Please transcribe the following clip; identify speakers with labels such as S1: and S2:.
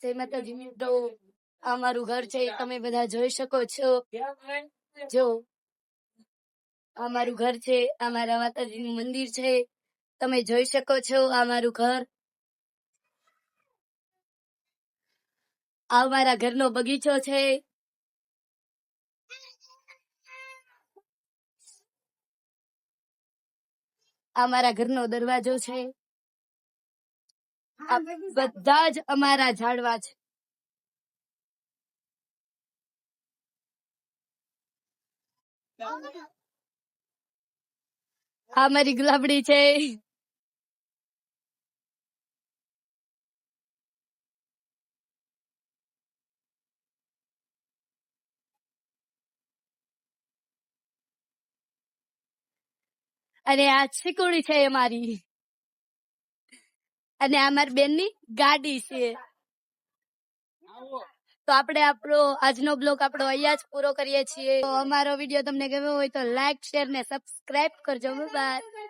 S1: જય માતાજી મિત્રો, આ મારું ઘર છે, તમે બધા જોઈ શકો છો. જો આ મારું ઘર છે, આ મારા માતાજીનું મંદિર છે, તમે જોઈ શકો છો. આ મારું ઘર, આ મારા ઘરનો બગીચો છે. આ મારા ઘરનો દરવાજો છે. આ બધા જ અમારા ઝાડવા છે. આ મારી ગુલાબડી છે. અને આ ચીકુડી છે અમારી. અને આ મારી બેનની ગાડી છે. તો આપણે આપણો આજનો બ્લોગ આપણો અહીંયા જ પૂરો કરીએ છીએ. તો અમારો વિડીયો તમને ગમ્યો હોય તો લાઈક, શેર ને સબસ્ક્રાઇબ કરજો. બાય.